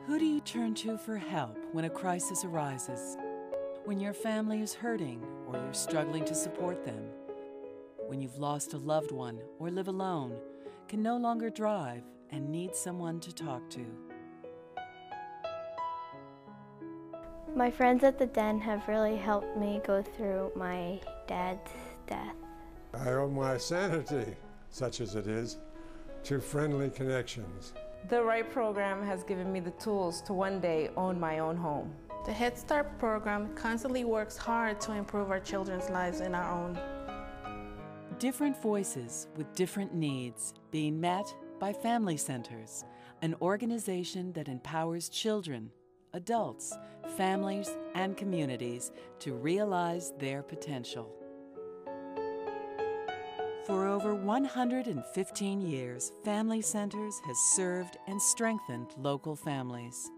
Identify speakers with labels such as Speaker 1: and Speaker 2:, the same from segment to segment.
Speaker 1: Who do you turn to for help when a crisis arises? When your family is hurting or you're struggling to support them? When you've lost a loved one or live alone, can no longer drive and need someone to talk to?
Speaker 2: My friends at the Den have really helped me go through my dad's death.
Speaker 3: I owe my sanity, such as it is, to Friendly Connections.
Speaker 4: The RIGHT program has given me the tools to one day own my own home.
Speaker 5: The Head Start program constantly works hard to improve our children's lives and our own.
Speaker 1: Different voices with different needs being met by Family Centers, an organization that empowers children, adults, families, and communities to realize their potential. For over 115 years, Family Centers has served and strengthened local families.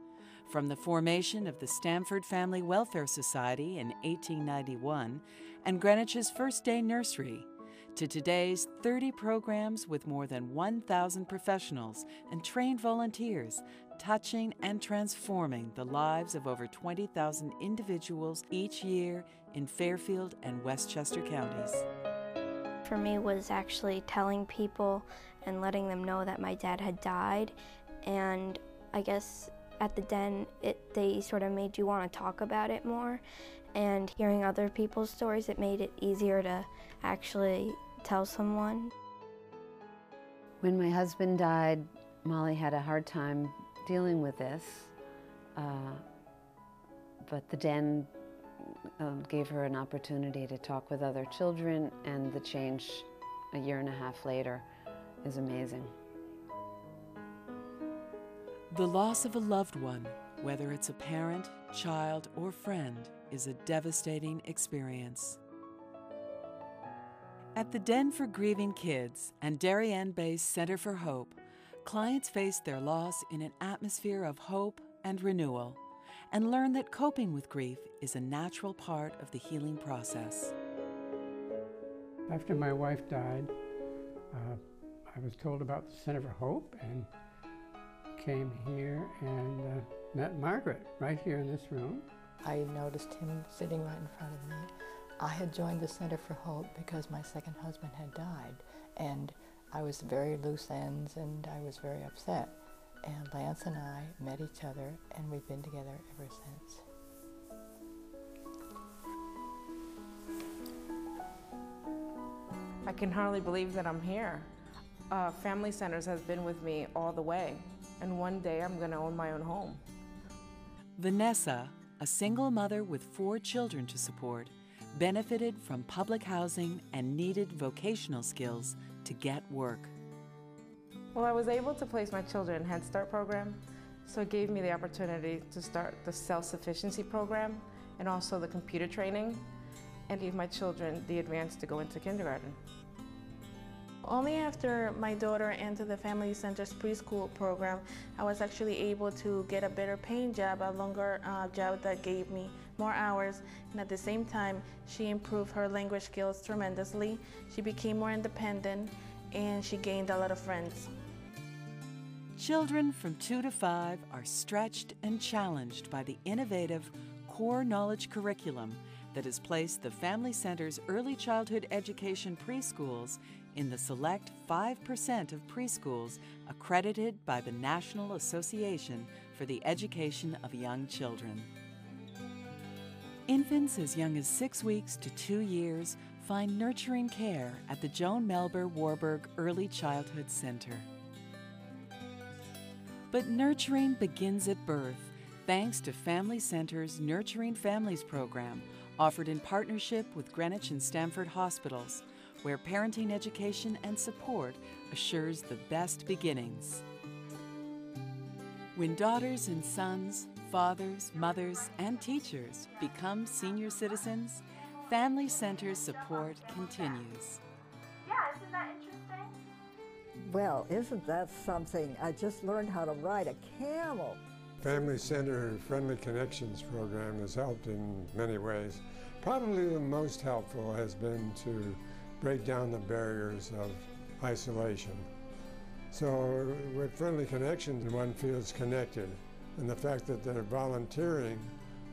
Speaker 1: From the formation of the Stamford Family Welfare Society in 1891 and Greenwich's First Day Nursery, to today's 30 programs with more than 1,000 professionals and trained volunteers, touching and transforming the lives of over 20,000 individuals each year in Fairfield and Westchester counties.
Speaker 2: For me was actually telling people and letting them know that my dad had died, and I guess at the Den they sort of made you want to talk about it more, and hearing other people's stories, it made it easier to actually tell someone.
Speaker 6: When my husband died, Molly had a hard time dealing with this, but the Den gave her an opportunity to talk with other children, and the change a year and a half later is amazing.
Speaker 1: The loss of a loved one, whether it's a parent, child, or friend, is a devastating experience. At the Den for Grieving Kids and Darien-based Center for Hope, clients face their loss in an atmosphere of hope and renewal, and learn that coping with grief is a natural part of the healing process.
Speaker 7: After my wife died, I was told about the Center for Hope and came here and met Margaret right here in this room.
Speaker 8: I noticed him sitting right in front of me. I had joined the Center for Hope because my second husband had died, and I was very loose ends and I was very upset. And Lance and I met each other, and we've been together ever since.
Speaker 4: I can hardly believe that I'm here. Family Centers has been with me all the way, and one day I'm going to own my own home.
Speaker 1: Vanessa, a single mother with 4 children to support, benefited from public housing and needed vocational skills to get work.
Speaker 4: Well, I was able to place my children in Head Start program, so it gave me the opportunity to start the self-sufficiency program and also the computer training, and give my children the advance to go into kindergarten.
Speaker 5: Only after my daughter entered the Family Center's preschool program, I was actually able to get a better paying job, a longer job that gave me more hours, and at the same time, she improved her language skills tremendously. She became more independent, and she gained a lot of friends.
Speaker 1: Children from 2 to 5 are stretched and challenged by the innovative core knowledge curriculum that has placed the Family Center's early childhood education preschools in the select 5% of preschools accredited by the National Association for the Education of Young Children. Infants as young as 6 weeks to 2 years find nurturing care at the Joan Melber Warburg Early Childhood Center. But nurturing begins at birth, thanks to Family Center's Nurturing Families program, offered in partnership with Greenwich and Stamford hospitals, where parenting education and support assures the best beginnings. When daughters and sons, fathers, mothers, and teachers become senior citizens, Family Center's support continues.
Speaker 9: Yeah, isn't that interesting?
Speaker 10: Well, isn't that something? I just learned how to ride a camel.
Speaker 3: Family Center Friendly Connections program has helped in many ways. Probably the most helpful has been to break down the barriers of isolation. So with Friendly Connections, one feels connected and the fact that they're volunteering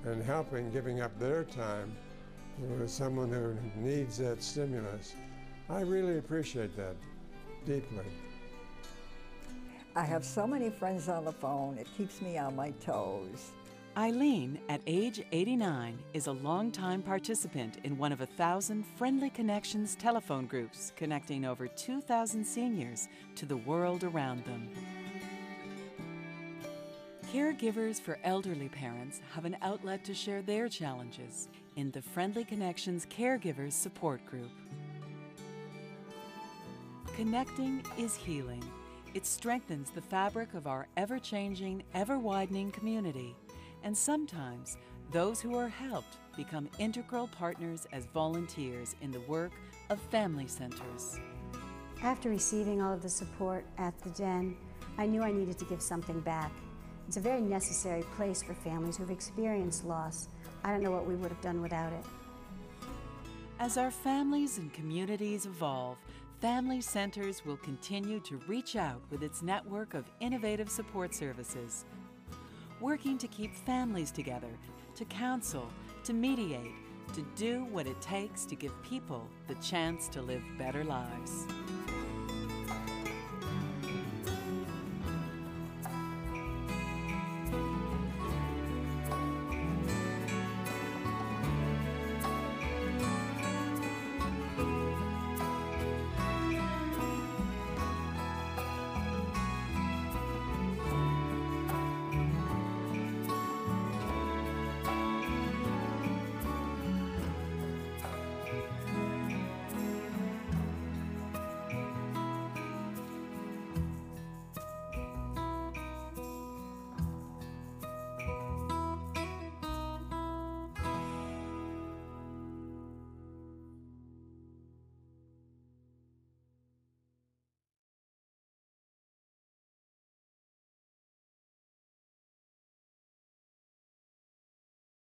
Speaker 3: and helping, giving up their time with someone who needs that stimulus. I really appreciate that deeply.
Speaker 10: I have so many friends on the phone, it keeps me on my toes.
Speaker 1: Eileen, at age 89, is a longtime participant in one of 1,000 Friendly Connections telephone groups connecting over 2,000 seniors to the world around them. Caregivers for elderly parents have an outlet to share their challenges in the Friendly Connections Caregivers Support Group. Connecting is healing. It strengthens the fabric of our ever-changing, ever-widening community. And sometimes, those who are helped become integral partners as volunteers in the work of family centers.
Speaker 11: After receiving all of the support at the Den, I knew I needed to give something back. It's a very necessary place for families who've experienced loss. I don't know what we would have done without it.
Speaker 1: As our families and communities evolve, Family Centers will continue to reach out with its network of innovative support services, working to keep families together, to counsel, to mediate, to do what it takes to give people the chance to live better lives.